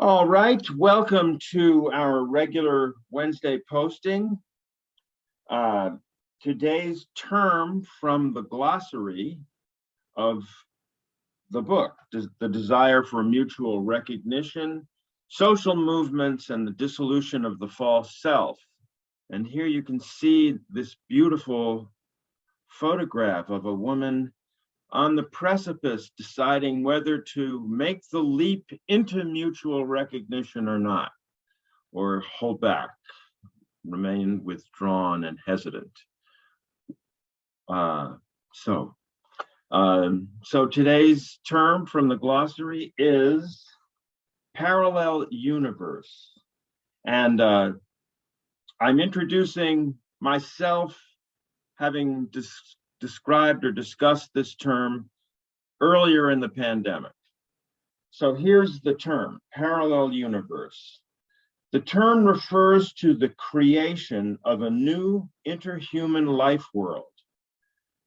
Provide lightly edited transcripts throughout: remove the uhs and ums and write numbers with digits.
All right, welcome to our regular Wednesday posting. Today's term from the glossary of the book, The Desire for Mutual Recognition, Social Movements and the Dissolution of the False Self. And here you can see this beautiful photograph of a woman on the precipice deciding whether to make the leap into mutual recognition or not, or hold back, remain withdrawn and hesitant. So today's term from the glossary is parallel universe. And I'm introducing myself, having described or discussed this term earlier in the pandemic. So here's the term, parallel universe. The term refers to the creation of a new interhuman life world,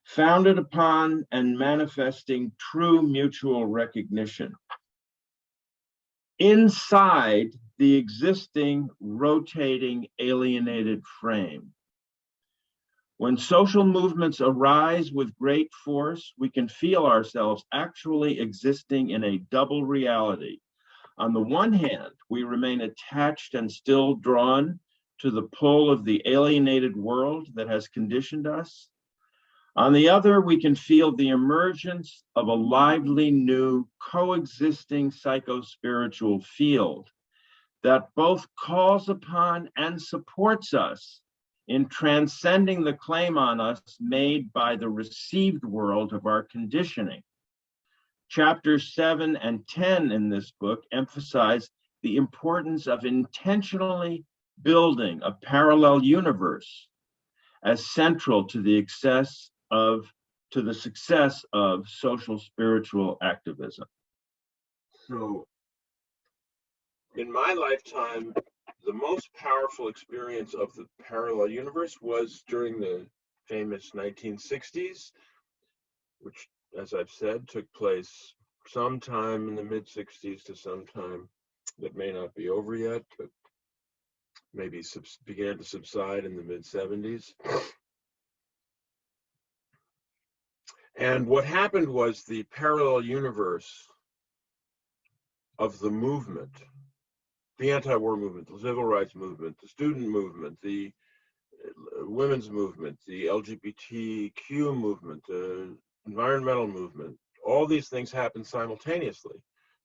founded upon and manifesting true mutual recognition inside the existing rotating alienated frame. When social movements arise with great force, we can feel ourselves actually existing in a double reality. On the one hand, we remain attached and still drawn to the pull of the alienated world that has conditioned us. On the other, we can feel the emergence of a lively new coexisting psycho-spiritual field that both calls upon and supports us in transcending the claim on us made by the received world of our conditioning. Chapters 7 and 10 in this book emphasize the importance of intentionally building a parallel universe as central to the success of social spiritual activism. So, in my lifetime, the most powerful experience of the parallel universe was during the famous 1960s, which, as I've said, took place sometime in the mid-60s to sometime that may not be over yet, but maybe began to subside in the mid-70s. And what happened was the parallel universe of the movement, the anti-war movement, the civil rights movement, the student movement, the women's movement, the LGBTQ movement, the environmental movement, all these things happened simultaneously.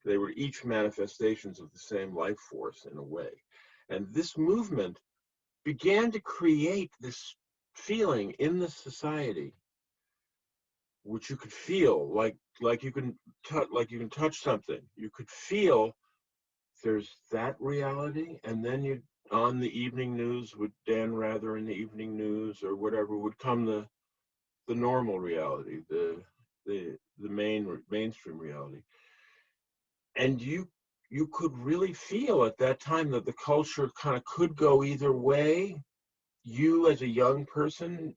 They were each manifestations of the same life force in a way. And this movement began to create this feeling in the society, which you could feel like you can touch something. You could feel there's that reality, and then on the evening news with Dan Rather in the evening news or whatever would come the normal reality, the mainstream reality, and you could really feel at that time that the culture kind of could go either way. You as a young person,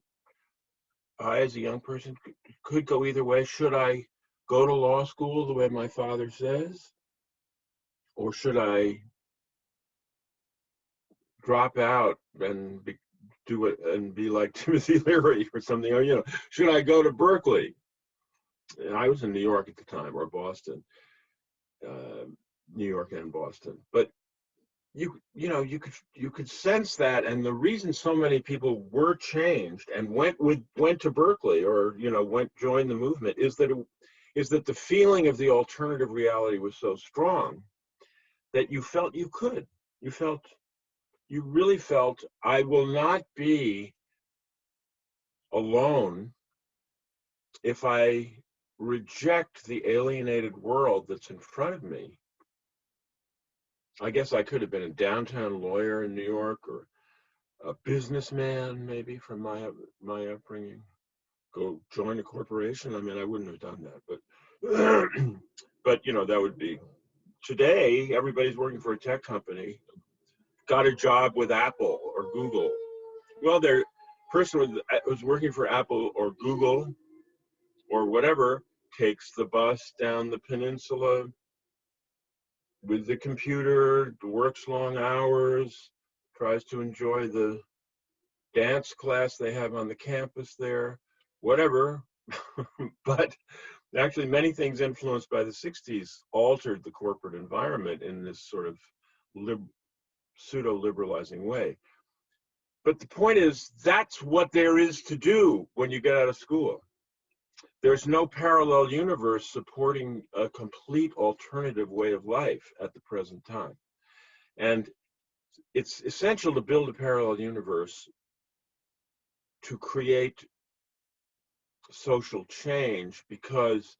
I as a young person could go either way. Should I go to law school the way my father says? Or should I drop out and do it and be like Timothy Leary or something? Or, should I go to Berkeley? And I was in New York at the time, or Boston, New York and Boston. But you could sense that, and the reason so many people were changed and went to Berkeley or joined the movement is that the feeling of the alternative reality was so strong that you felt you could. You really felt, I will not be alone if I reject the alienated world that's in front of me. I guess I could have been a downtown lawyer in New York, or a businessman maybe from my upbringing. Go join a corporation. I mean, I wouldn't have done that, but that would be. Today, everybody's working for a tech company, got a job with Apple or Google. Well, their person was working for Apple or Google or whatever takes the bus down the peninsula with the computer, works long hours, tries to enjoy the dance class they have on the campus there, whatever. But actually, many things influenced by the 60s altered the corporate environment in this sort of pseudo-liberalizing way. But the point is, that's what there is to do when you get out of school. There's no parallel universe supporting a complete alternative way of life at the present time. And it's essential to build a parallel universe to create social change, because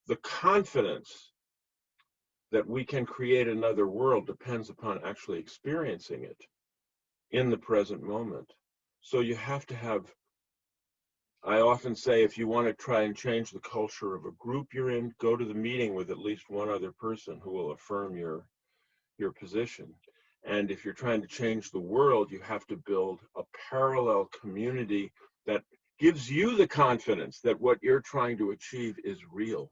the confidence that we can create another world depends upon actually experiencing it in the present moment. So you have to have, I often say, if you want to try and change the culture of a group you're in, go to the meeting with at least one other person who will affirm your position. And if you're trying to change the world, you have to build a parallel community that gives you the confidence that what you're trying to achieve is real,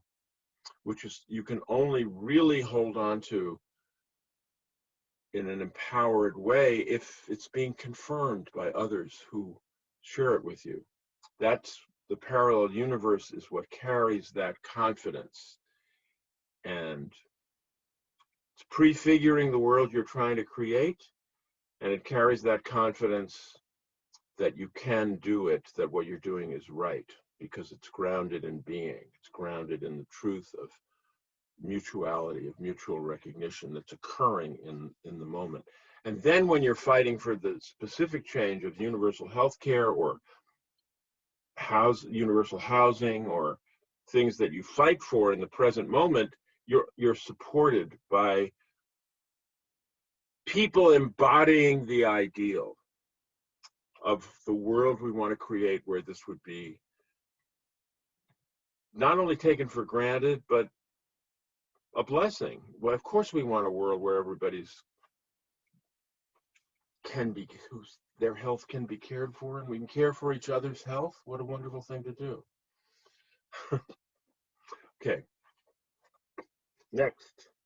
which is you can only really hold on to in an empowered way if it's being confirmed by others who share it with you. That's the parallel universe, is what carries that confidence. And it's prefiguring the world you're trying to create, and it carries that confidence that you can do it, that what you're doing is right, because it's grounded in being. It's grounded in the truth of mutuality, of mutual recognition that's occurring in the moment. And then when you're fighting for the specific change of universal health care or universal housing, or things that you fight for in the present moment, you're supported by people embodying the ideal of the world we want to create, where this would be not only taken for granted, but a blessing. Well, of course we want a world where everybody's their health can be cared for, and we can care for each other's health. What a wonderful thing to do. Okay. Next.